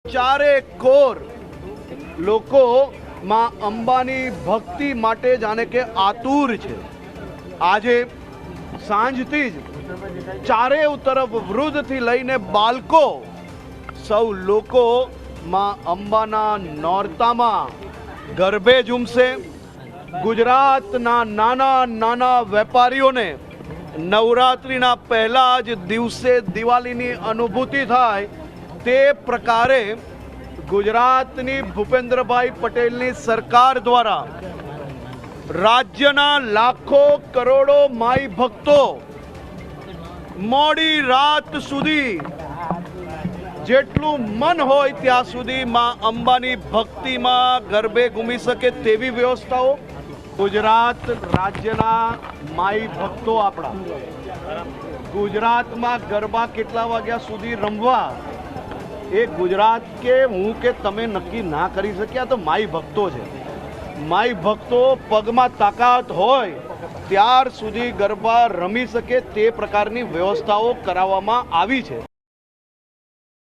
ચારે કોર લોકો માં અંબાની ભક્તિ માટે જાણે કે આતુર છે। આજે સાંજથી જ ચારે તરફ વૃદ્ધથી લઈને બાળકો સૌ લોકો માં અંબાના નોરતામાં ગરબે ઝૂમશે। ગુજરાતના નાના નાના વેપારીઓને નવરાત્રિના પહેલા જ દિવસે દિવાળીની અનુભૂતિ થાય તે પ્રકારે ગુજરાતની ભૂપેન્દ્રભાઈ પટેલની સરકાર દ્વારા રાજ્યના લાખો કરોડો માઈ ભક્તો મોડી રાત સુધી જેટલું મન હોય ત્યાં સુધી માં અંબાની ભક્તિમાં ગરબે ઘૂમી શકે તેવી વ્યવસ્થાઓ ગુજરાત રાજ્યના માઈ ભક્તો આપણા ગુજરાતમાં ગરબા કેટલા વાગ્યા સુધી રમવા એ ગુજરાત કે હું કે તમે નક્કી ના કરી શક્યા। તો માઈ ભક્તો છે, માઈ ભક્તો પગમાં તાકાત હોય ત્યાર સુધી ગરબા રમી શકે તે પ્રકારની વ્યવસ્થાઓ કરાવવામાં આવી છે।